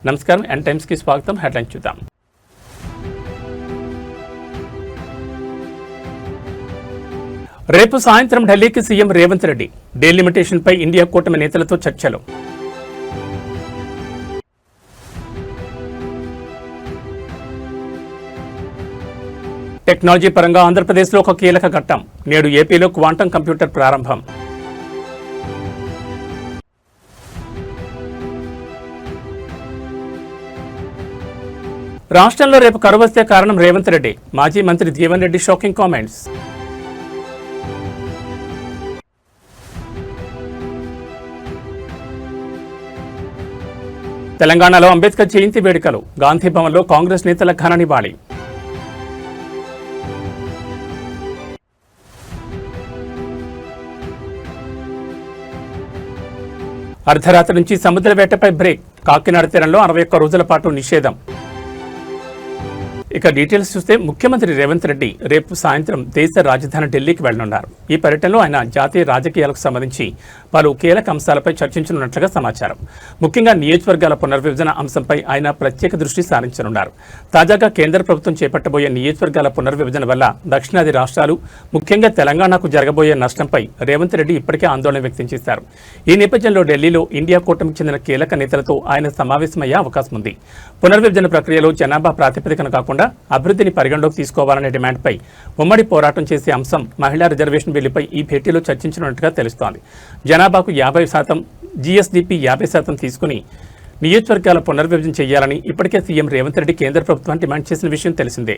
నమస్కారం n times కి స్వాగతం. హెడ్లైన్స్ చూద్దాం. రేపు సాయంత్రం ఢిల్లీకి సీఎం రేవంత్ రెడ్డి. డీలిమిటేషన్ పై ఇండియా కూటమి నేతలతో చర్చలు. టెక్నాలజీ పరంగా ఆంధ్రప్రదేశ్లో ఒక కీలక ఘట్టం. నేడు ఏపీలో క్వాంటం కంప్యూటర్ ప్రారంభం. రాష్ట్రంలో రేపు కరువు వస్తే కారణం రేవంత్ రెడ్డి. మాజీ మంత్రి జీవన్ రెడ్డి షాకింగ్ కామెంట్స్. తెలంగాణలో అంబేద్కర్ జయంతి వేడుకలు. గాంధీ భవన్లో కాంగ్రెస్ నేతల ఘన నివాళి. అర్ధరాత్రి నుంచి సముద్ర వేటపై బ్రేక్. కాకినాడ తీరంలో 61 రోజుల పాటు నిషేధం. ఇక డీటెయిల్స్ చూస్తే ముఖ్యమంత్రి రేవంత్ రెడ్డి రేపు సాయంత్రం దేశ రాజధాని ఢిల్లీకి వెళ్లనున్నారు. ఈ పర్యటనలో ఆయన జాతీయ రాజకీయాలకు సంబంధించి పలు కీలక అంశాలపై చర్చించనున్నట్లుగా సమాచారం. ముఖ్యంగా నియోజకవర్గాల పునర్విభజన అంశంపై ఆయన ప్రత్యేక దృష్టి సారించనున్నారు. తాజాగా కేంద్ర ప్రభుత్వం చేపట్టబోయే నియోజకవర్గాల పునర్విభజన వల్ల దక్షిణాది రాష్ట్రాలు, ముఖ్యంగా తెలంగాణకు జరగబోయే నష్టంపై రేవంత్ రెడ్డి ఇప్పటికే ఆందోళన వ్యక్తం చేశారు. ఈ నేపథ్యంలో ఢిల్లీలో ఇండియా కూటమికి చెందిన కీలక నేతలతో ఆయన సమావేశమయ్యే అవకాశం ఉంది. పునర్విభజన ప్రక్రియలో జనాభా ప్రాతిపదికన కాకుండా అభివృద్ధిని పరిగణలోకి తీసుకోవాలనే డిమాండ్పై ఉమ్మడి పోరాటం చేసే అంశం మహిళా రిజర్వేషన్ బిల్లుపై ఈ భేటీలో చర్చించనున్నట్టుగా తెలుస్తోంది. జనాభాకు 50%, జీఎస్డీపీ 50% తీసుకుని నియోజకవర్గాల పునర్విభజన చేయాలని ఇప్పటికే సీఎం రేవంత్ రెడ్డి కేంద్ర ప్రభుత్వాన్ని డిమాండ్ చేసిన విషయం తెలిసిందే.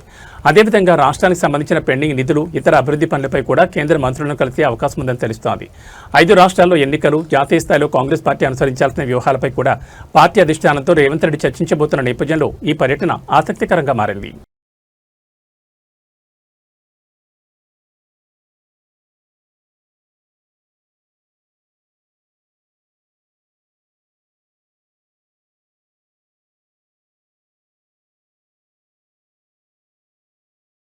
అదేవిధంగా రాష్ట్రానికి సంబంధించిన పెండింగ్ నిధులు, ఇతర అభివృద్ధి పనులపై కూడా కేంద్ర మంత్రులను కలిసే అవకాశం ఉందని తెలుస్తోంది. 5 రాష్ట్రాల్లో ఎన్నికలు, జాతీయ స్థాయిలో కాంగ్రెస్ పార్టీ అనుసరించాల్సిన వ్యూహాలపై కూడా పార్టీ అధిష్టానంతో రేవంత్ రెడ్డి చర్చించబోతున్న నేపథ్యంలో ఈ పర్యటన ఆసక్తికరంగా మారింది.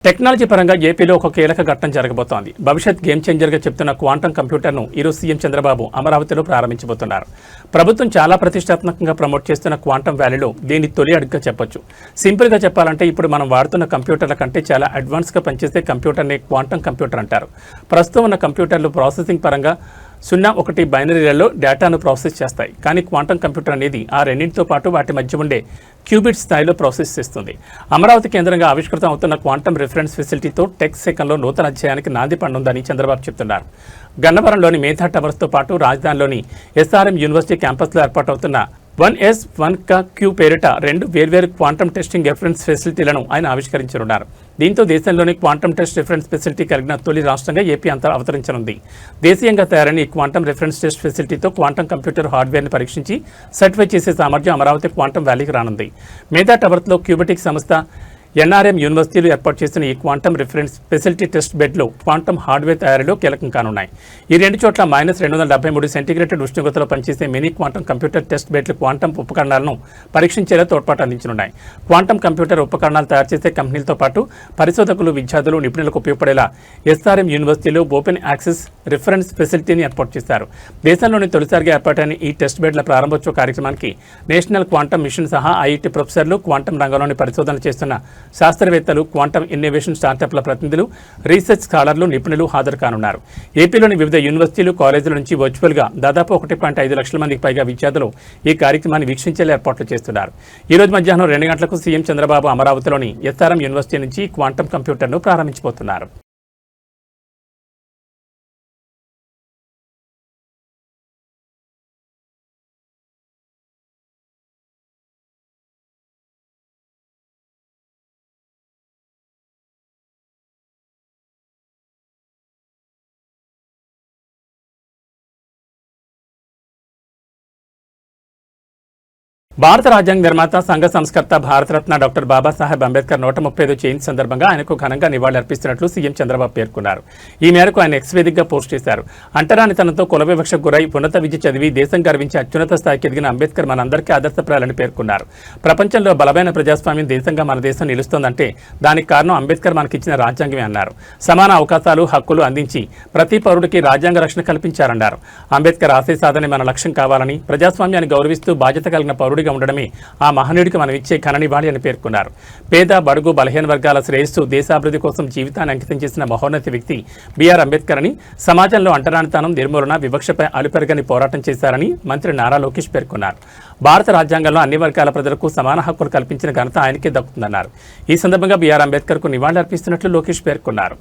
టెక్నాలజీ పరంగా ఏపీలో ఒక కీలక ఘట్టం జరగబోతోంది. భవిష్యత్ గేమ్ చేంజర్గా చెప్తున్న క్వాంటం కంప్యూటర్ను ఈరోజు సీఎం చంద్రబాబు అమరావతిలో ప్రారంభించబోతున్నారు. ప్రభుత్వం చాలా ప్రతిష్టాత్మకంగా ప్రమోట్ చేస్తున్న క్వాంటం వ్యాలీలో దీన్ని తొలి అడుగుగా చెప్పొచ్చు. సింపుల్గా చెప్పాలంటే ఇప్పుడు మనం వాడుతున్న కంప్యూటర్ల కంటే చాలా అడ్వాన్స్గా పనిచేసే కంప్యూటర్ని క్వాంటం కంప్యూటర్ అంటారు. ప్రస్తుతం ఉన్న కంప్యూటర్లు ప్రాసెసింగ్ పరంగా 0-1 బైనరీలలో డేటాను ప్రాసెస్ చేస్తాయి. కానీ క్వాంటం కంప్యూటర్ అనేది ఆ రెండింటితో పాటు వాటి మధ్య ఉండే క్యూబిట్ స్థాయిలో ప్రాసెస్ చేస్తుంది. అమరావతి కేంద్రంగా ఆవిష్కృతం అవుతున్న క్వాంటం రిఫరెన్స్ ఫెసిలిటీతో టెక్ సెకండ్లో నూతన అధ్యాయానికి నాంది పడనుందని చంద్రబాబు చెప్తున్నారు. గన్నవరంలోని మేధా టవర్స్తో పాటు రాజధానిలోని ఎస్ఆర్ఎం యూనివర్సిటీ క్యాంపస్లో ఏర్పాటవుతున్న 1S1Q పేరిట 2 వేర్వేరు క్వాంటం టెస్టింగ్ రిఫరెన్స్ ఫెసిలిటీలను ఆయన ఆవిష్కరించనున్నారు. దీంతో దేశంలోని క్వాంటం టెస్ట్ రిఫరెన్స్ ఫెసిలిటీ కలిగిన తొలి రాష్ట్రంగా ఏపీ అంతా అవతరించనుంది. దేశీయంగా తయారైన ఈ క్వాంటం రిఫరెన్స్ టెస్ట్ ఫెసిలిటీతో క్వాంటం కంప్యూటర్ హార్డ్వేర్ని పరీక్షించి సర్టిఫై చేసే సామర్థ్యం అమరావతి క్వాంటం వ్యాలీకి రానుంది. మేధా టవర్స్లో క్యూబెటిక్ సంస్థ, ఎన్ఆర్ఎం యూనివర్సిటీలు ఏర్పాటు చేసిన ఈ క్వాంటం రిఫరెన్స్ ఫెసిలిటీ టెస్ట్ బెడ్లో క్వాంటం హార్డ్వేర్ తయారీలో కీలకం కానున్నాయి. ఈ 2 చోట్ల -273 సెంటీగ్రేడ్ ఉష్ణోగ్రతలో పనిచేసే మినీ క్వాంటం కంప్యూటర్ టెస్ట్ బెడ్లు క్వాంటం ఉపకరణాలను పరీక్షించేలా తోడ్పాటు అందించనున్నాయి. క్వాంటం కంప్యూటర్ ఉపకరణాలు తయారు చేసే కంపెనీలతో పాటు పరిశోధకులు, విద్యార్థులు, నిపుణులకు ఉపయోగపడేలా ఎస్ఆర్ఎం యూనివర్సిటీలో ఓపెన్ యాక్సెస్ రిఫరెన్స్ ఫెసిలిటీని ఏర్పాటు చేశారు. దేశంలోని తొలిసారిగా ఏర్పాటైన ఈ టెస్ట్ బెడ్ల ప్రారంభోత్సవ కార్యక్రమానికి నేషనల్ క్వాంటం మిషన్ సహా ఐఐటీ ప్రొఫెసర్లు, క్వాంటం రంగంలోని పరిశోధనలు చేస్తున్న శాస్త్రవేత్తలు, క్వాంటం ఇన్నోవేషన్ స్టార్టప్ల ప్రతినిధులు, రీసెర్చ్ స్కాలర్లు, నిపుణులు హాజరు కానున్నారు. ఏపీలోని వివిధ యూనివర్సిటీలు, కాలేజీల నుంచి వర్చువల్గా దాదాపు 1.5 లక్షల మందికి పైగా విద్యార్థులు ఈ కార్యక్రమాన్ని వీక్షించేలా ఏర్పాట్లు చేస్తున్నారు. ఈ రోజు మధ్యాహ్నం 2 గంటలకు సీఎం చంద్రబాబు అమరావతిలోని ఎస్ఆర్ఎం యూనివర్సిటీ నుంచి క్వాంటం కంప్యూటర్ను ప్రారంభించబోతున్నారు. భారత రాజ్యాంగ నిర్మాత, సంఘ సంస్కర్త, భారతరత్న డాక్టర్ బాబాసాహెబ్ అంబేద్కర్ 135వ జయంతి సందర్భంగా ఆయనకు ఘనంగా నివాళులర్పిస్తున్నట్లు సీఎం చంద్రబాబు పేర్కొన్నారు. ఈ మేరకు ఆయన ఎక్స్ వేదికగా పోస్ట్ చేశారు. అంటరానితనంతో కుల వివక్షకు గురై ఉన్నత విద్య చదివి దేశం గర్వించి అత్యున్నత స్థాయికి ఎదిగిన అంబేద్కర్ మనందరికీ ఆదర్శప్రాయాలని పేర్కొన్నారు. ప్రపంచంలో బలమైన ప్రజాస్వామ్యం దేశంగా మన దేశం నిలుస్తోందంటే దానికి కారణం అంబేద్కర్ మనకిచ్చిన రాజ్యాంగమే అన్నారు. సమాన అవకాశాలు, హక్కులు అందించి ప్రతి పౌరుడికి రాజ్యాంగ రక్షణ కల్పించారన్నారు. అంబేద్కర్ ఆశయ సాధనే మన లక్ష్యం కావాలని, ప్రజాస్వామ్యాన్ని గౌరవిస్తూ బాధ్యత కలిగిన పౌరుడిగా ముఖ్యమంత్రిగా ఉండడమే ఆ మహనీయుడికి మనం ఇచ్చే ఘననివాళి అని పేర్కొన్నారు. పేద, బడుగు, బలహీన వర్గాల శ్రేయస్సు, దేశాభివృద్ధి కోసం జీవితాన్ని అంకితం చేసిన మహోన్నత వ్యక్తి బిఆర్ అంబేద్కర్ అని, సమాజంలో అంటరానితనం నిర్మూలన, వివక్షపై అలుపెరగని పోరాటం చేశారని మంత్రి నారా లోకేష్ పేర్కొన్నారు. భారత రాజ్యాంగంలో అన్ని వర్గాల ప్రజలకు సమాన హక్కులు కల్పించిన ఘనత ఆయనకే దక్కుతుందన్నారు. ఈ సందర్భంగా బిఆర్ అంబేద్కర్కు నివాళులర్పిస్తున్నట్లు లోకేష్ పేర్కొన్నారు.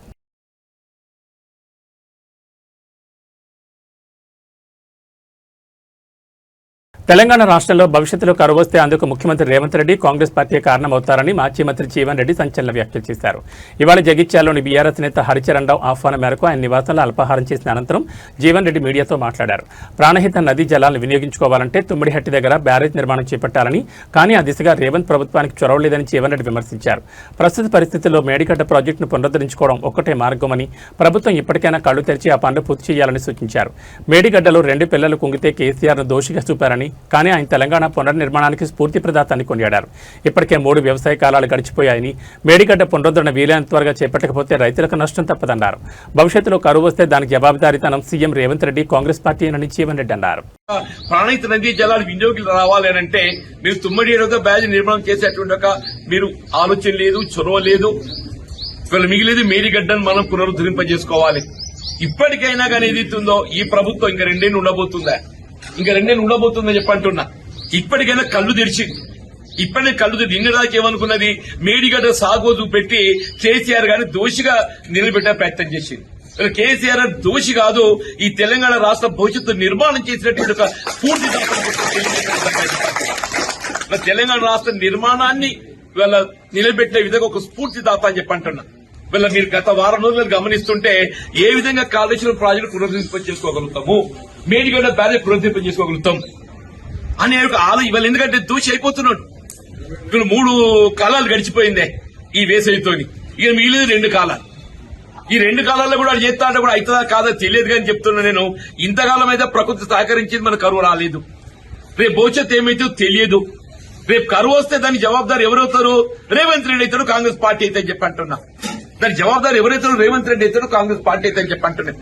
తెలంగాణ రాష్ట్రంలో భవిష్యత్తులో కరువు వస్తే అందుకు ముఖ్యమంత్రి రేవంత్ రెడ్డి, కాంగ్రెస్ పార్టీ కారణమవుతారని మాజీ మంత్రి జీవన్ రెడ్డి సంచలన వ్యాఖ్యలు చేశారు. ఇవాళ జగిత్యాలలోని బీఆర్ఎస్ నేత హరిచరణ్ రావు ఆహ్వానం మేరకు ఆయన నివాసంలో అల్పాహారం చేసిన అనంతరం జీవన్ రెడ్డి మీడియాతో మాట్లాడారు. ప్రాణహిత నదీ జలాలను వినియోగించుకోవాలంటే తుమ్మిడిహట్టి దగ్గర బ్యారేజ్ నిర్మాణం చేపట్టాలని, కానీ ఆ దిశగా రేవంత్ ప్రభుత్వానికి చొరవలేదని జీవన్ రెడ్డి విమర్శించారు. ప్రస్తుత పరిస్థితుల్లో మేడిగడ్డ ప్రాజెక్టును పునరుద్ధరించుకోవడం ఒక్కటే మార్గమని, ప్రభుత్వం ఇప్పటికైనా కళ్లు తెరిచి ఆ పనులు పూర్తి చేయాలని సూచించారు. మేడిగడ్డలో 2 పిల్లలు కుంగితే కేసీఆర్ను దోషిగా చూపారని, కానీ ఆయన తెలంగాణ పునర్నిర్మాణానికి స్ఫూర్తి ప్రదాత అని కొనియాడారు. ఇప్పటికే 3 వ్యవసాయ కాలాలు గడిచిపోయాయని, మేడిగడ్డ పునరుద్ధరణ వీలైనంత త్వరగా చేపట్టకపోతే రైతులకు నష్టం తప్పదన్నారు. భవిష్యత్తులో కరువు వస్తే దానికి జవాబుదారీతనం సీఎం రేవంత్ రెడ్డి, కాంగ్రెస్ పార్టీ అని జీవన్ రెడ్డి అన్నారు. ప్రాణహిత నదీ జలాలు వినియోగం రావాలి అంటే మీరు తుమ్మడి బ్యారేజ్ నిర్మాణం చేసేటువంటి మీరు ఆలోచన లేదు, చొరవ లేదు. మిగిలేదు మేడిగడ్డను మనం పునరుద్ధరింపజేసుకోవాలి. ఇప్పటికైనా కానీ ఏదైతుందో ఈ ప్రభుత్వం ఇంకా 2 ఏళ్లు ఉండబోతుందా, ఇంకా 2 ఏళ్లు ఉండబోతుందని చెప్పంటున్నా. ఇప్పటికైనా కళ్ళు తెరిచింది. ఇప్పటికే కళ్ళు తెరిచి ఇన్నదాకా ఏమనుకున్నది, మేడిగడ్డ సాగోజు పెట్టి కేసీఆర్ గారిని దోషిగా నిలబెట్టే ప్రయత్నం చేసింది. కేసీఆర్ దోషి కాదు, ఈ తెలంగాణ రాష్ట్ర భవిష్యత్తు నిర్మాణం చేసినటువంటి ఒక స్ఫూర్తి తెలంగాణ రాష్ట్ర నిర్మాణాన్ని వీళ్ళ నిలబెట్టే విధంగా ఒక స్ఫూర్తిదాత అని చెప్పంటున్నా. వీళ్ళ మీరు గత వారం రోజులు గమనిస్తుంటే ఏ విధంగా కాళేశ్వరం ప్రాజెక్టు పునరుద్ధరింప చేసుకోగలుగుతాము, మేడిగడ్డ బ్యారేజ్ పునరుద్ధరింప చేసుకోగలుగుతాం అనే ఇవాళ ఎందుకంటే దోషి అయిపోతున్నాడు. ఇప్పుడు 3 కాలాలు గడిచిపోయిందే ఈ వేసవితోని, ఇక మిగిలేదు 2 కాలాలు. ఈ 2 కాలాల్లో కూడా చేస్తా అంటే కూడా అవుతుందా కాదా తెలియదు కానీ చెప్తున్నా నేను. ఇంతకాలం అయితే ప్రకృతి సహకరించింది, మన కరువు రాలేదు. రేపు భవిష్యత్తు ఏమైతే తెలియదు. రేపు కరువు వస్తే దానికి జవాబుదారు ఎవరవుతారు? రేవంత్ రెడ్డి అవుతాడు, కాంగ్రెస్ పార్టీ అయితే అని చెప్పంటున్నా. దానికి జవాబుదారు ఎవరైతారో రేవంత్ రెడ్డి అవుతాడు, కాంగ్రెస్ పార్టీ అయితే అని చెప్పంటున్నా.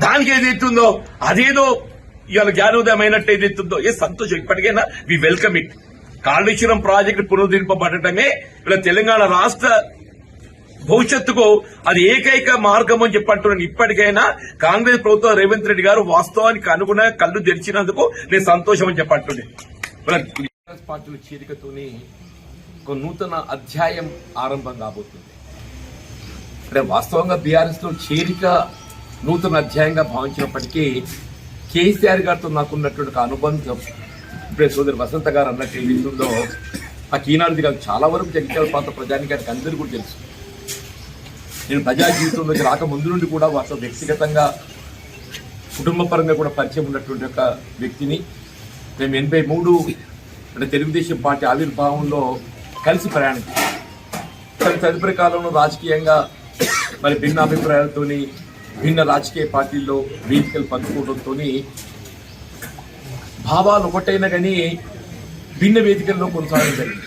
దానికి ఏదైతుందో అదేదో ఇవాళ జ్ఞానోదయం అయినట్టు ఏదైతుందో ఏ సంతోషం. ఇప్పటికైనా we welcome it. Kaleshwaram project పునరుద్ధరింపబడటమే ఇలా తెలంగాణ రాష్ట్ర భవిష్యత్తుకు అది ఏకైక మార్గం అని చెప్పంటున్నాను. ఇప్పటికైనా కాంగ్రెస్ ప్రభుత్వం రేవంత్ రెడ్డి గారు వాస్తవానికి అనుగుణంగా కళ్ళు తెరిచినందుకు నేను సంతోషం అని చెప్పంటున్నాను. కాంగ్రెస్ పార్టీల చేరికతోని ఒక నూతన అధ్యాయం ఆరంభం కాబోతుంది. అంటే వాస్తవంగా బీఆర్ఎస్ లో చేరిక నూతన అధ్యాయంగా భావించినప్పటికీ కేసీఆర్ గారితో నాకున్నటువంటి ఒక అనుబంధం, ఇప్పుడే సోదరి వసంత గారు అన్నట్టు ఏదైతుందో ఆ ఈనాడు గారు చాలా వరకు జగిత్యాల ప్రాంత ప్రజానికానికి అందరికీ కూడా తెలుసు. నేను ప్రజా జీవితంలోకి రాక ముందు నుండి కూడా వారితో వ్యక్తిగతంగా కుటుంబ పరంగా కూడా పరిచయం ఉన్నటువంటి ఒక వ్యక్తిని. మేము 83 అంటే తెలుగుదేశం పార్టీ ఆవిర్భావంలో కలిసి ప్రయాణించాం. తదుపరి కాలంలో రాజకీయంగా మరి భిన్న అభిప్రాయాలతోని భిన్న రాజకీయ పార్టీల్లో వేదికలు పంచుకోవడంతో భావాలు ఒకటైనా కానీ భిన్న వేదికల్లో కొనసాగడం జరిగింది.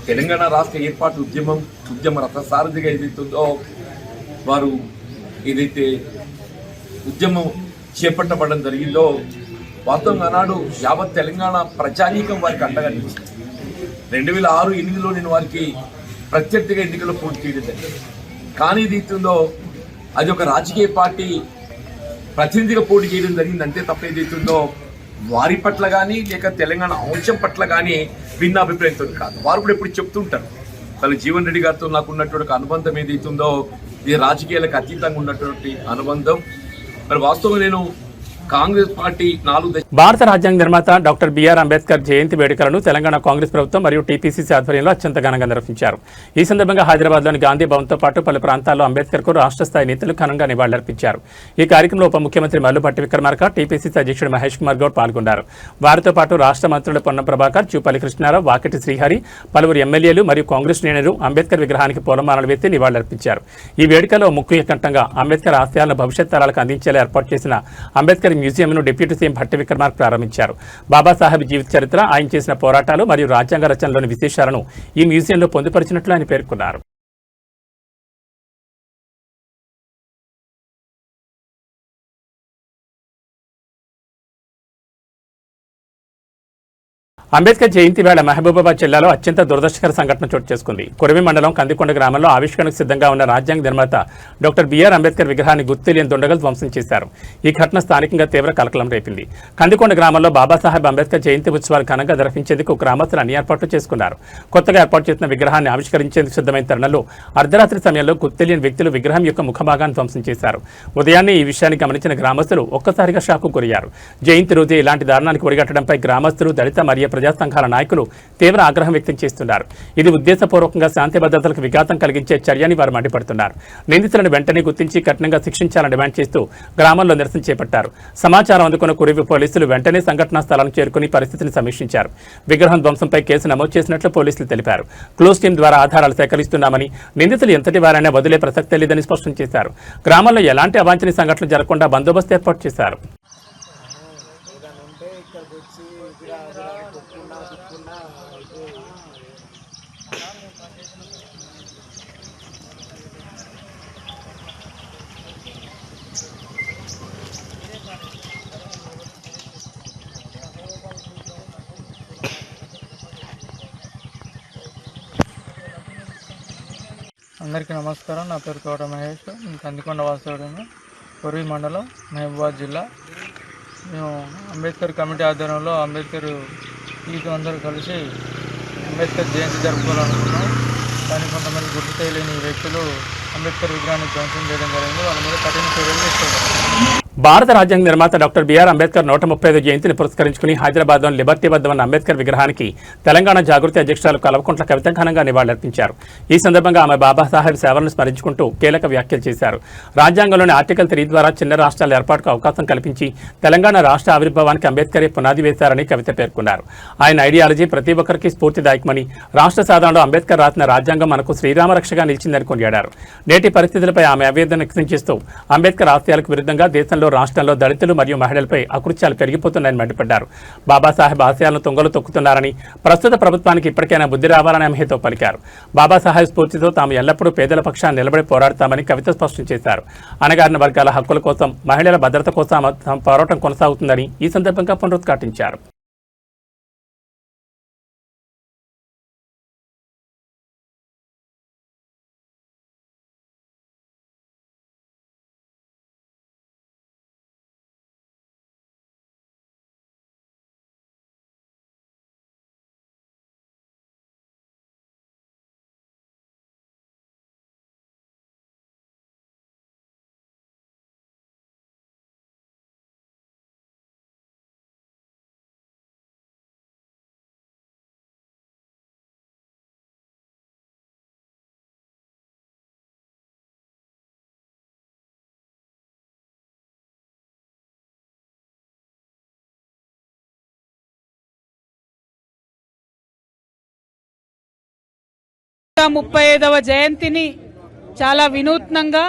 తెలంగాణ రాష్ట్ర ఏర్పాటు ఉద్యమ రథసారథిగా ఏదైతుందో వారు ఏదైతే ఉద్యమం చేపట్టబడడం జరిగిందో వాస్తవంగా ఆనాడు యావత్ తెలంగాణ ప్రజానీకం వారికి అండగా నిలిచింది. 2006-8లో నేను వారికి ప్రత్యర్థిగా ఎన్నికల్లో పోటీ చేయడం జరిగింది. కానీ ఏదైతుందో అది ఒక రాజకీయ పార్టీ ప్రతినిధిగా పోటీ చేయడం జరిగింది అంతే తప్ప ఏదైతుందో వారి పట్ల కానీ లేక తెలంగాణ అంశం పట్ల కానీ భిన్న అభిప్రాయంతో కాదు. వారు కూడా ఎప్పుడు చెప్తుంటారు వాళ్ళు జీవన్ రెడ్డి గారితో నాకు ఉన్నటువంటి అనుబంధం ఏదైతుందో ఇది రాజకీయాలకు అతీతంగా ఉన్నటువంటి అనుబంధం. మరి వాస్తవంగా నేను కాంగ్రెస్ పార్టీ 4 భారత రాజ్యాంగ నిర్మాత డాక్టర్ బిఆర్ అంబేద్కర్ జయంతి వేడుకలను తెలంగాణ కాంగ్రెస్ ప్రభుత్వం మరియు టీపీసీసీ ఆధ్వర్యంలో అత్యంత ఘనంగా నిర్వహించారు. ఈ సందర్భంగా హైదరాబాద్లోని గాంధీ భవన్తో పాటు పలు ప్రాంతాల్లో అంబేద్కర్కు రాష్ట్ర స్థాయి నేతలు ఘనంగా నివాళులర్పించారు. ఈ కార్యక్రమంలో ఉప ముఖ్యమంత్రి మల్లుపట్టి విక్రమార్క, టీపీసీసీ అధ్యక్షుడు మహేష్ కుమార్ గౌడ్ పాల్గొన్నారు. వారితో పాటు రాష్ట్ర మంత్రులు పొన్నం ప్రభాకర్, చూపల్లి కృష్ణారావు, వాకిటి శ్రీహరి, పలువురు ఎమ్మెల్యేలు మరియు కాంగ్రెస్ నేతలు అంబేద్కర్ విగ్రహానికి పూలమాలలు వేసి నివాళులర్పించారు. ఈ వేడుకలో ముఖ్య కంఠంగా అంబేద్కర్ ఆశయాలను భవిష్యత్ తరాలకు అందించేలా ఏర్పాటు చేసిన అంబేద్కర్ మ్యూజియంను డిప్యూటీ సీఎం భట్టి విక్రమార్క ప్రారంభించారు. బాబాసాహెబ్ జీవిత చరిత్ర, ఆయన చేసిన పోరాటాలు మరియు రాజ్యాంగ రచనలోని విశేషాలను ఈ మ్యూజియంలో పొందుపరిచినట్లు ఆయన పేర్కొన్నారు. అంబేద్కర్ జయంతి వేళ మహబూబాబాద్ జిల్లాలో అత్యంత దురదృష్టకర సంఘటన చోటు చేసుకుంది. కొరివి మండలం కందికొండ గ్రామంలో ఆవిష్కరణకు సిద్ధంగా ఉన్న రాజ్యాంగ నిర్మాత డాక్టర్ బిఆర్ అంబేద్కర్ విగ్రహాన్ని గుర్తు తెలియని దుండగలు ధ్వంసం చేశారు. ఈ ఘటన స్థానికంగా తీవ్ర కలకలం రేపింది. కందికొండ గ్రామంలో బాబాసాహెబ్ అంబేద్కర్ జయంతి ఉత్సవాలు ఘనంగా నిర్వహించేందుకు గ్రామస్తులు అన్ని ఏర్పాట్లు చేసుకున్నారు. కొత్తగా ఏర్పాటు చేసిన విగ్రహాన్ని ఆవిష్కరించేందుకు సిద్ధమైన తరుణంలో అర్ధరాత్రి సమయంలో గుర్తు తెలియని వ్యక్తులు విగ్రహం యొక్క ముఖభాగాన్ని ధ్వంసం చేశారు. ఉదయాన్నే ఈ విషయాన్ని గమనించిన గ్రామస్తులు ఒక్కసారిగా షాకు గురయ్యారు. జయంతి రోజే ఇలాంటి దారుణానికి ఒడిగట్టడంపై గ్రామస్తులు, దళిత మరియు ప్రజా సంఘాల నాయకులు తీవ్ర ఆగ్రహం వ్యక్తం చేస్తున్నారు. ఇది ఉద్దేశపూర్వకంగా శాంతి భద్రతలకు విఘాతం కలిగించే చర్యని వారు మండిపడుతున్నారు. నిందితులను వెంటనే గుర్తించి కఠినంగా శిక్షించాలని డిమాండ్ చేస్తూ గ్రామంలో నిరసన చేపట్టారు. సమాచారం అందుకున్న కురివి పోలీసులు వెంటనే సంఘటనా స్థలానికి చేరుకుని పరిస్థితిని సమీక్షించారు. విగ్రహం ధ్వంసంపై కేసు నమోదు చేసినట్లు పోలీసులు తెలిపారు. క్లోజ్ టీం ద్వారా ఆధారాలు సేకరిస్తున్నామని, నిందితులు ఎంతటి వారైనా వదిలే ప్రసక్తే లేదని స్పష్టం చేశారు. గ్రామంలో ఎలాంటి అవాంఛనీయ సంఘటనలు జరగకుండా బందోబస్తు ఏర్పాటు చేశారు. అందరికీ నమస్కారం. నా పేరు తోట మహేష్. నేను కందికొండ వాస్తవుడిని, కొరివి మండలం, మహబూబాబాద్ జిల్లా. మేము అంబేద్కర్ కమిటీ ఆధ్వర్యంలో అంబేద్కర్ యూత్ అందరూ కలిసి అంబేద్కర్ జయంతి జరుపుకోవాలనుకున్నాం. కానీ కొంతమంది గుర్తు తెలియని వ్యక్తులు అంబేద్కర్ విగ్రహాన్ని ధ్వంసం చేయడం జరిగింది. వాళ్ళ మీద కఠిన చర్యలు తీసుకోవాలి. భారత రాజ్యాంగ నిర్మాత డాక్టర్ బిఆర్ అంబేద్కర్ 135వ జయంతిని పురస్కరించుకుని హైదరాబాద్లోని లిబర్టీ వద్ద ఉన్న అంబేద్కర్ విగ్రహానికి తెలంగాణ జాగృతి అధ్యక్షురాలు కల్వకుంట్ల కవిత ఘనంగా నివాళులర్పించారు. ఈ సందర్భంగా ఆమె బాబాసాహెబ్ సేవలను స్మరించుకుంటూ కీలక వ్యాఖ్యలు చేశారు. రాజ్యాంగంలోని ఆర్టికల్ 3 ద్వారా చిన్న రాష్ట్రాల ఏర్పాటుకు అవకాశం కల్పించి తెలంగాణ రాష్ట్ర ఆవిర్భావానికి అంబేద్కరే పునాది వేశారని కవిత పేర్కొన్నారు. ఆయన ఐడియాలజీ ప్రతి ఒక్కరికి స్ఫూర్తిదాయకమని, రాష్ట్ర సాధనలో అంబేద్కర్ రాసిన రాజ్యాంగం మనకు శ్రీరామరక్షగా నిలిచిందని కొనియాడారు. నేటి పరిస్థితులపై ఆమె ఆవేదన వ్యక్తం చేస్తూ అంబేద్కర్ ఆశయాలకు విరుద్ధంగా దేశంలో, రాష్ట్రంలో దళితులు మరియు మహిళలపై అకృత్యాలు పెరిగిపోతున్నాయని మండిపడ్డారు. బాబాసాహెబ్ ఆశయాలను తుంగలు తొక్కుతున్నారని, ప్రస్తుత ప్రభుత్వానికి ఇప్పటికైనా బుద్ధి రావాలని ఆమె హితవు పలికారు. బాబాసాహెబ్ స్ఫూర్తితో తాము ఎల్లప్పుడూ పేదల పక్షాన్ని నిలబడి పోరాడతామని కవిత స్పష్టం చేశారు. అణగారిన వర్గాల హక్కుల కోసం, మహిళల భద్రత కోసం తమ పోరాటం కొనసాగుతుందని ఈ సందర్భంగా పునరుద్ఘాటించారు. ముప్పైదవ జయంతిని చాలా వినూత్నంగా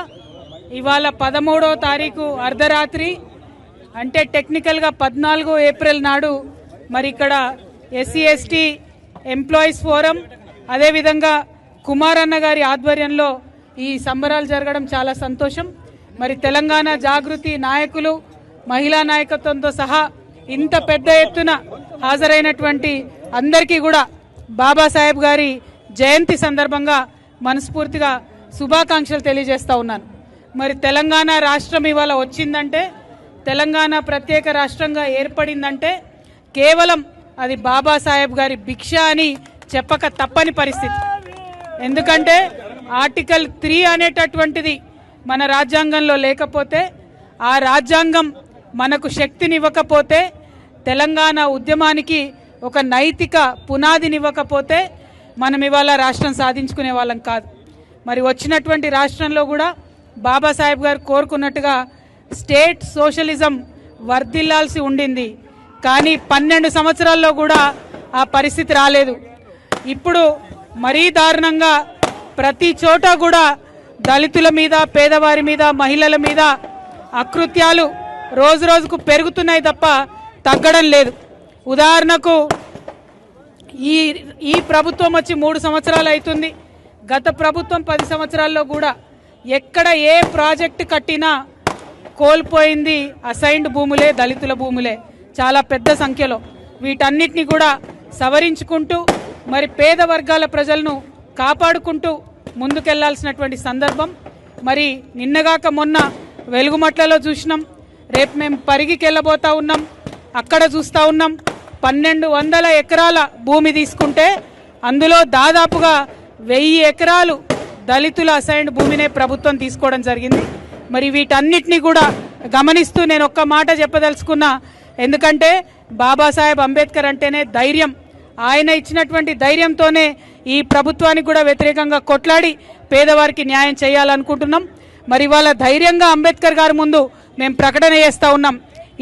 ఇవాళ 13వ తారీఖు అర్ధరాత్రి, అంటే టెక్నికల్గా 14 ఏప్రిల్ నాడు మరి ఇక్కడ ఎస్సీ ఎస్టీ ఎంప్లాయీస్ ఫోరం, అదేవిధంగా కుమారన్న గారి ఆధ్వర్యంలో ఈ సంబరాలు జరగడం చాలా సంతోషం. మరి తెలంగాణ జాగృతి నాయకులు, మహిళా నాయకత్వంతో సహా ఇంత పెద్ద ఎత్తున హాజరైనటువంటి అందరికీ కూడా బాబాసాహెబ్ గారి జయంతి సందర్భంగా మనస్ఫూర్తిగా శుభాకాంక్షలు తెలియజేస్తా ఉన్నాను. మరి తెలంగాణ రాష్ట్రం ఇవాళ వచ్చిందంటే, తెలంగాణ ప్రత్యేక రాష్ట్రంగా ఏర్పడిందంటే కేవలం అది బాబాసాహెబ్ గారి భిక్ష అని చెప్పక తప్పని పరిస్థితి. ఎందుకంటే ఆర్టికల్ 3 అనేటటువంటిది మన రాజ్యాంగంలో లేకపోతే, ఆ రాజ్యాంగం మనకు శక్తినివ్వకపోతే, తెలంగాణ ఉద్యమానికి ఒక నైతిక పునాదినివ్వకపోతే మనం ఇవాళ రాష్ట్రం సాధించుకునే వాళ్ళం కాదు. మరి వచ్చినటువంటి రాష్ట్రంలో కూడా బాబాసాహెబ్ గారు కోరుకున్నట్టుగా స్టేట్ సోషలిజం వర్ధిల్లాల్సి ఉండింది. కానీ 12 సంవత్సరాల్లో కూడా ఆ పరిస్థితి రాలేదు. ఇప్పుడు మరీ దారుణంగా ప్రతి చోట కూడా దళితుల మీద, పేదవారి మీద, మహిళల మీద అకృత్యాలు రోజు రోజుకు పెరుగుతున్నాయి తప్ప తగ్గడం లేదు. ఉదాహరణకు ఈ ప్రభుత్వం వచ్చి 3 సంవత్సరాలు అవుతుంది. గత ప్రభుత్వం 10 సంవత్సరాల్లో కూడా ఎక్కడ ఏ ప్రాజెక్టు కట్టినా కోల్పోయింది అసైన్డ్ భూములే, దళితుల భూములే చాలా పెద్ద సంఖ్యలో. వీటన్నిటిని కూడా సవరించుకుంటూ మరి పేద వర్గాల ప్రజలను కాపాడుకుంటూ ముందుకెళ్లాల్సినటువంటి సందర్భం. మరి నిన్నగాక మొన్న వెలుగుమట్లలో చూసినాం, రేపు మేము పరిగికి వెళ్ళబోతా ఉన్నాం, అక్కడ చూస్తూ ఉన్నాం. 1200 ఎకరాల భూమి తీసుకుంటే అందులో దాదాపుగా 1000 ఎకరాలు దళితుల అసైన్డ్ భూమినే ప్రభుత్వం తీసుకోవడం జరిగింది. మరి వీటన్నిటిని కూడా గమనిస్తూ నేను ఒక్క మాట చెప్పదలుచుకున్నా. ఎందుకంటే బాబాసాహెబ్ అంబేద్కర్ అంటేనే ధైర్యం. ఆయన ఇచ్చినటువంటి ధైర్యంతోనే ఈ ప్రభుత్వానికి కూడా వ్యతిరేకంగా కొట్లాడి పేదవారికి న్యాయం చేయాలనుకుంటున్నాం. మరి వాళ్ళ ధైర్యంగా అంబేద్కర్ గారి ముందు మేము ప్రకటన చేస్తూ ఉన్నాం.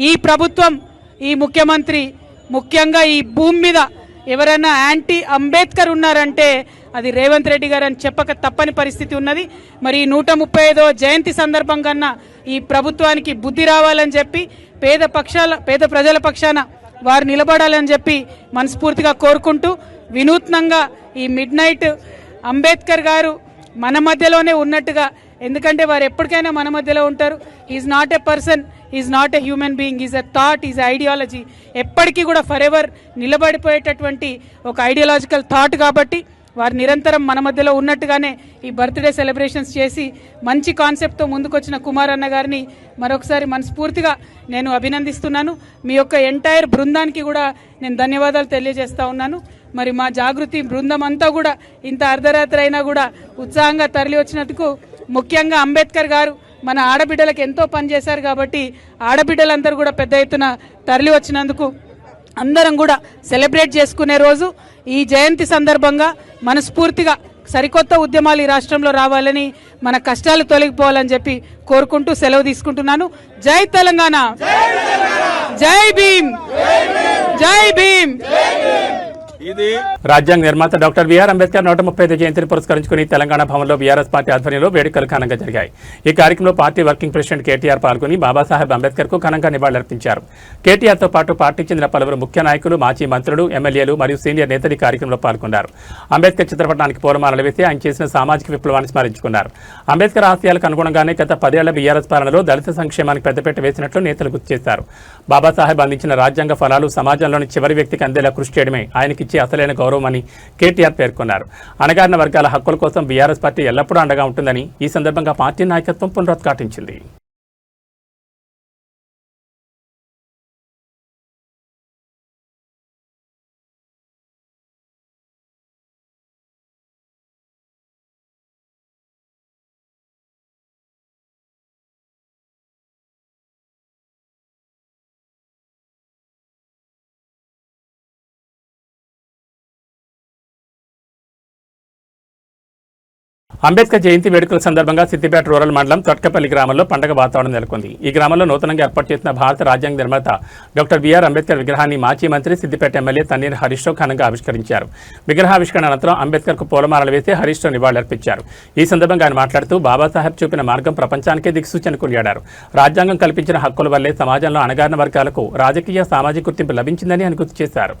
ఈ ప్రభుత్వం, ఈ ముఖ్యమంత్రి, ముఖ్యంగా ఈ భూమి మీద ఎవరైనా యాంటీ అంబేద్కర్ ఉన్నారంటే అది రేవంత్ రెడ్డి గారు అని చెప్పక తప్పని పరిస్థితి ఉన్నది. మరి 135వ జయంతి సందర్భంగా ఈ ప్రభుత్వానికి బుద్ధి రావాలని చెప్పి పేద ప్రజల పక్షాన వారు నిలబడాలని చెప్పి మనస్ఫూర్తిగా కోరుకుంటూ, వినూత్నంగా ఈ మిడ్ నైట్ అంబేద్కర్ గారు మన మధ్యలోనే ఉన్నట్టుగా, ఎందుకంటే వారు ఎప్పటికైనా మన మధ్యలో ఉంటారు. Is not a person, is not a human being, is a thought, is ideology. ఎప్పటికీ కూడా ఫర్ ఎవర్ నిలబడిపోయేటటువంటి ఒక ఐడియాలజికల్ థాట్. కాబట్టి వారు నిరంతరం మన మధ్యలో ఉన్నట్టుగానే ఈ బర్త్డే సెలబ్రేషన్స్ చేసి మంచి కాన్సెప్ట్తో ముందుకొచ్చిన కుమార్ అన్న గారిని మరొకసారి మనస్ఫూర్తిగా నేను అభినందిస్తున్నాను. మీ యొక్క ఎంటైర్ బృందానికి కూడా నేను ధన్యవాదాలు తెలియజేస్తా ఉన్నాను. మరి మా జాగృతి బృందం అంతా కూడా ఇంత అర్ధరాత్రి అయినా కూడా ఉత్సాహంగా తరలి వచ్చినందుకు, ముఖ్యంగా అంబేద్కర్ గారు మన ఆడబిడ్డలకు ఎంతో పనిచేశారు కాబట్టి ఆడబిడ్డలందరూ కూడా పెద్ద ఎత్తున తరలి వచ్చినందుకు అందరం కూడా సెలబ్రేట్ చేసుకునే రోజు ఈ జయంతి సందర్భంగా మనస్ఫూర్తిగా సరికొత్త ఉద్యమాలు ఈ రాష్ట్రంలో రావాలని, మన కష్టాలు తొలగిపోవాలని చెప్పి కోరుకుంటూ సెలవు తీసుకుంటున్నాను. జై తెలంగాణ, జై భీమ్, జై భీమ్. రాజ్యాంగ నిర్మాత డాక్టర్ బిఆర్ అంబేద్కర్ 135వ జయంతిని పురస్కరించుకుని తెలంగాణ భవన్లో బీఆర్ఎస్ పార్టీ ఆధ్వర్యంలో వేడుకలు ఘనంగా జరిగాయి. ఈ కార్యక్రమంలో పార్టీ వర్కింగ్ ప్రెసిడెంట్ కేటీఆర్ పాల్గొని బాబాసాహెబ్ అంబేద్కర్ కు ఘనంగా నివాళులర్పించారు. కేటీఆర్తో పాటు పార్టీకి చెందిన పలువురు ముఖ్య నాయకులు, మాజీ మంత్రులు, ఎమ్మెల్యేలు మరియు సీనియర్ నేతలు ఈ కార్యక్రమంలో పాల్గొన్నారు. అంబేద్కర్ చిత్రపటానికి పూలమాలలు వేసి ఆయన చేసిన సామాజిక విప్లవాన్ని స్మరించుకున్నారు. అంబేద్కర్ ఆశయాలకు అనుగుణంగానే గత 10 ఏళ్ల బీఆర్ఎస్ పాలనలో దళిత సంక్షేమానికి పెద్దపీట వేసినట్లు నేతలు గుర్తు చేశారు. బాబాసాహెబ్ అందించిన రాజ్యాంగ ఫలాలు సమాజంలోని చివరి వ్యక్తికి అందేలా కృషి చేయడమే ఆయనకిచ్చే అసలైన గౌరవం అని కేటీఆర్ పేర్కొన్నారు. అణగారిన వర్గాల హక్కుల కోసం బీఆర్ఎస్ పార్టీ ఎల్లప్పుడూ అండగా ఉంటుందని ఈ సందర్భంగా పార్టీ నాయకత్వం పునరుద్ఘాటించింది. అంబేద్కర్ జయంతి వేడుకల సందర్భంగా సిద్దిపేట రూరల్ మండలం తొట్కపల్లి గ్రామంలో పండగ వాతావరణం నెలకొంది. ఈ గ్రామంలో నూతనంగా ఏర్పాటు చేసిన భారత రాజ్యాంగ నిర్మాత డాక్టర్ బిఆర్ అంబేద్కర్ విగ్రహాన్ని మాజీ మంత్రి సిద్దిపేట ఎమ్మెల్యే తన్నీర్ హరీష్ రావు ఘనంగా ఆవిష్కరించారు. విగ్రహావిష్కరణ అనంతరం అంబేద్కర్ కు పూలమాలలు వేసి హరీష్ రావు నివాళులర్పించారు. ఈ సందర్భంగా ఆయన మాట్లాడుతూ బాబాసాహెబ్ చూపిన మార్గం ప్రపంచానికే దిక్సూచన కొనియాడారు. రాజ్యాంగం కల్పించిన హక్కుల వల్లే సమాజంలో అణగారిన వర్గాలకు రాజకీయ, సామాజిక గుర్తింపు లభించిందని ఆయన గుర్తు చేశారు.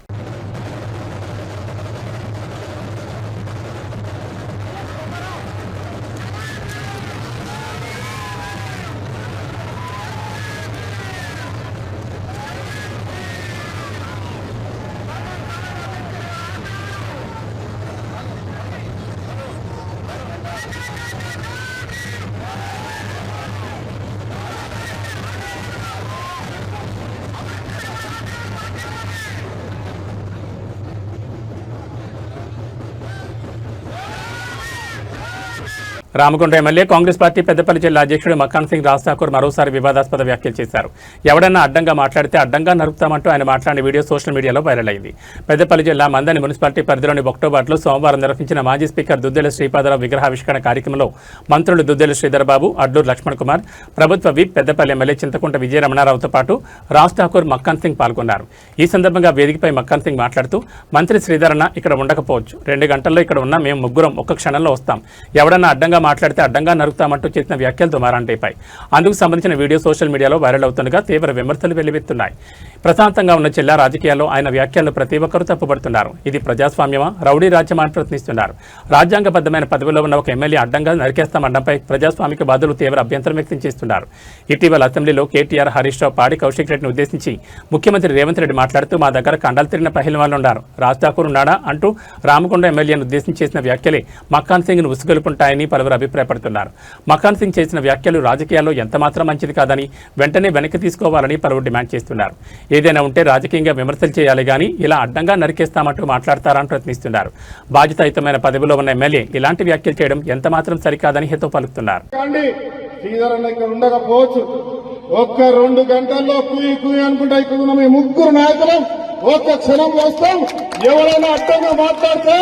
రామగుండ ఎమ్మెల్యే కాంగ్రెస్ పార్టీ పెద్దపల్లి జిల్లా అధ్యక్షుడు మక్కాన్ సింగ్ రాజ్ ఠాకూర్ మరోసారి వివాదాస్పద వ్యాఖ్యలు చేశారు. ఎవడన్నా అడ్డంగా మాట్లాడితే అడ్డంగా నరుకుతామంటూ ఆయన మాట్లాడిన వీడియో సోషల్ మీడియాలో వైరల్ అయింది. పెద్దపల్లి జిల్లా మందని మున్సిపాలిటీ పరిధిలోని 1వ వార్డులో సోమవారం నిర్వహించిన మాజీ స్పీకర్ దుద్దెల శ్రీపాదరావు విగ్రహావిష్కరణ కార్యక్రమంలో మంత్రులు దుద్దెల శ్రీధర్బాబు, అడ్లూరు లక్ష్మణ్ కుమార్, ప్రభుత్వ విప్ పెద్దపల్లి ఎమ్మెల్యే చింతకుంట విజయ రమణారావుతో పాటు రాజ్ ఠాకూర్, మక్కాన్ సింగ్ పాల్గొన్నారు. ఈ సందర్భంగా వేదికపై మక్కాన్ సింగ్ మాట్లాడుతూ, మంత్రి శ్రీధరన్న ఇక్కడ ఉండకపోవచ్చు, 2 గంటల్లో ఇక్కడ ఉన్న మేము ముగ్గురం ఒక్క క్షణంలో వస్తాం. ఎవడన్నా అడ్డంగా మాట్లాడితే అడ్డంగా నరుకుతామంటూ చేసిన వ్యాఖ్యలు దుమారాన్ని రేపాయి. అందుకు సంబంధించిన వీడియో సోషల్ మీడియాలో వైరల్ అవుతుండగా తీవ్ర విమర్శలు వెల్లువెత్తున్నాయి. ప్రశాంతంగా ఉన్న జిల్లా రాజకీయాల్లో ఆయన వ్యాఖ్యలను ప్రతి ఒక్కరూ తప్పుపడుతున్నారు. ఇది ప్రజాస్వామ్యమా, రౌడీ రాజ్యమా అని ప్రశ్నిస్తున్నారు. రాజ్యాంగబద్ధమైన పదవిలో ఉన్న ఒక ఎమ్మెల్యే అడ్డంగా నరికేస్తామనడంపై ప్రజాస్వామిక బాధలు తీవ్ర అభ్యంతరం వ్యక్తం చేస్తున్నారు. ఇటీవల అసెంబ్లీలో కేటీఆర్, హరీష్ రావు, పాడి కౌశిక్ రెడ్డిని ఉద్దేశించి ముఖ్యమంత్రి రేవంత్ రెడ్డి మాట్లాడుతూ మా దగ్గర కండలు తిరిగిన పహిల్వాన్లు ఉన్నారు, రాజ్ ఠాకూర్ ఉన్నాడా అంటూ రామకొండ ఎమ్మెల్యేను ఉద్దేశించి చేసిన వ్యాఖ్యలే మక్కాన్ సింగ్ను ఉసుగొలుపుంటాయని పలువురు అభిప్రాయపడుతున్నారు. మక్కాన్ సింగ్ చేసిన వ్యాఖ్యలు రాజకీయాల్లో ఎంతమాత్రం మంచిది కాదని వెంటనే వెనక్కి తీసుకోవాలని పలువురు డిమాండ్ చేస్తున్నారు. ఏదైనా ఉంటే రాజకీయంగా విమర్శలు చేయాలి గానీ ఇలా అడ్డంగా నరికేస్తామంటూ మాట్లాడతారని ప్రశ్నిస్తున్నారు. బాధ్యతాయుతమైన పదవిలో ఉన్న ఎమ్మెల్యే ఇలాంటి వ్యాఖ్యలు చేయడం ఎంతమాత్రం సరికాదని హితవు పలుకుతున్నారు. ఉండకపోవచ్చు, ఒక్క 2 గంటల్లో కుయి అనుకుంటా ఇక్కడ ఉన్న మీ ముగ్గురు నాయకులు ఒక్క క్షణం వస్తాం. ఎవరైనా అడ్డంగా మాట్లాడితే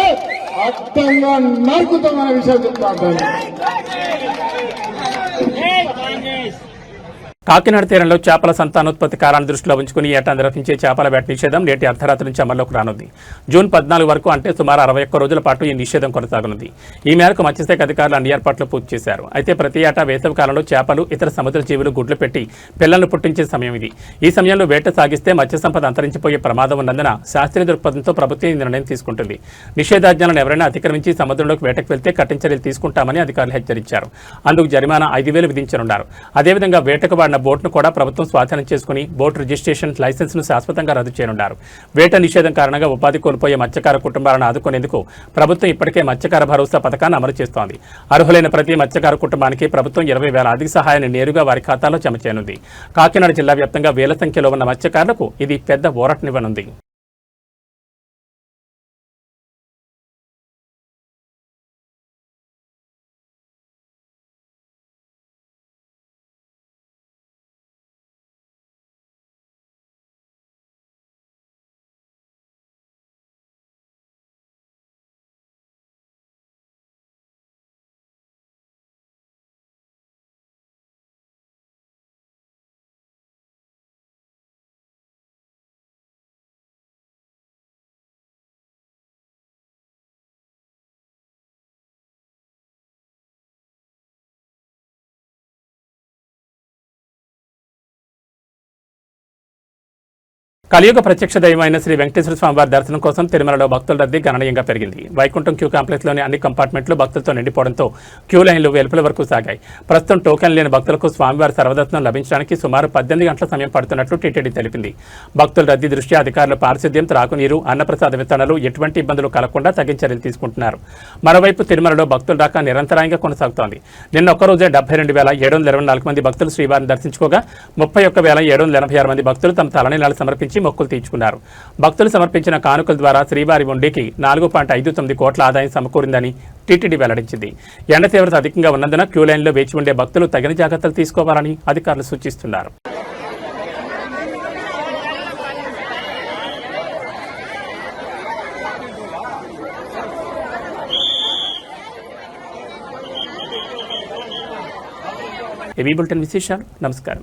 అడ్డంగా నరుకుతామనే విషయం చెప్తాను. కాకినాడ తీరంలో చేపల సంతానోత్పత్తి కాలాన్ని దృష్టిలో ఉంచుకుని ఏటా నిర్వహించే చేపల వేట నిషేధం నేటి అర్ధరాత్రి నుంచి అమల్లోకి రానుంది. జూన్ 14 వరకు అంటే సుమారు 61 రోజుల పాటు ఈ నిషేధం కొనసాగనుంది. ఈ మేరకు మత్స్యశాఖ అధికారులు అన్ని ఏర్పాట్లు పూర్తి చేశారు. అయితే ప్రతి ఏటా వేసవి కాలంలో చేపలు, ఇతర సముద్ర జీవులు గుడ్లు పెట్టి పిల్లలను పుట్టించే సమయం ఇది. ఈ సమయంలో వేట సాగిస్తే మత్స్య సంపద అంతరించిపోయే ప్రమాదం ఉన్నందున శాస్త్రీయ దృక్పథంతో ప్రభుత్వం ఈ నిర్ణయం తీసుకుంటుంది. నిషేధాజ్ఞలను ఎవరైనా అతిక్రమించి సముద్రంలోకి వేటకు వెళ్తే కఠిన చర్యలు తీసుకుంటామని అధికారులు హెచ్చరించారు. అందుకు జరిమానా 5,000 విధించనున్నారు. అదేవిధంగా వేటకు వాడిన బోట్ను కూడా ప్రభుత్వం స్వాధీనం చేసుకుని బోట్ రిజిస్ట్రేషన్ లైసెన్స్ ను శాశ్వతంగా రద్దు చేయనున్నారు. వేట నిషేధం కారణంగా ఉపాధి కోల్పోయే మత్స్యకార కుటుంబాలను ఆదుకునేందుకు ప్రభుత్వం ఇప్పటికే మత్స్యకార భరోసా పథకాన్ని అమలు చేస్తోంది. అర్హులైన ప్రతి మత్స్యకార కుటుంబానికి ప్రభుత్వం 20,000 ఆర్థిక సహాయాన్ని నేరుగా వారి ఖాతాలో జమ చేయనుంది. కాకినాడ జిల్లా వ్యాప్తంగా వేల సంఖ్యలో ఉన్న మత్స్యకారులకు ఇది పెద్ద ఊరటనివ్వనుంది. కలియుగ ప్రత్యక్ష దైవమైన శ్రీ వెంకటేశ్వర స్వామి వారి దర్శనం కోసం తిరుమలలో భక్తుల రద్దీ గణనీయంగా పెరిగింది. వైకుంఠం క్యూ కాంప్లెక్స్లోని అన్ని కంపార్ట్మెంట్లు భక్తులతో నిండిపోవడంతో క్యూ లైన్లు వెలుపల వరకు సాగాయి. ప్రస్తుతం టోకెన్ లేని భక్తులకు స్వామివారి సర్వదర్శనం లభించడానికి సుమారు 18 గంటల సమయం పడుతున్నట్లు టీటీడీ తెలిపింది. భక్తుల రద్దీ దృష్ట్యా అధికారులు పారిశుద్ధ్యం, త్రాగునీరు, అన్నప్రసాద వితరణలు ఎటువంటి ఇబ్బందులు కలగకుండా తగిన చర్యలు తీసుకుంటున్నారు. మరోవైపు తిరుమలలో భక్తుల రాక నిరంతరాయంగా కొనసాగుతోంది. నిన్న ఒక్కరోజే 72,724 మంది భక్తులు శ్రీవారిని దర్శించుకోగా 31,786 మంది భక్తులు తమ తలనీలాలు సమర్పించి మొక్కులు తీర్చుకున్నారు. భక్తులు సమర్పించిన కానుకల ద్వారా శ్రీవారి ఉండికి 4.59 కోట్ల ఆదాయం సమకూరిందని టీటీడీ వెల్లడించింది. ఎండ తీవ్రత అధికంగా ఉన్నందున క్యూ లైన్లో వేచి ఉండే భక్తులు తగిన జాగ్రత్తలు తీసుకోవాలని అధికారులు సూచిస్తున్నారు. ఏబీ బులెటిన్ విశేషాలు. నమస్కారం.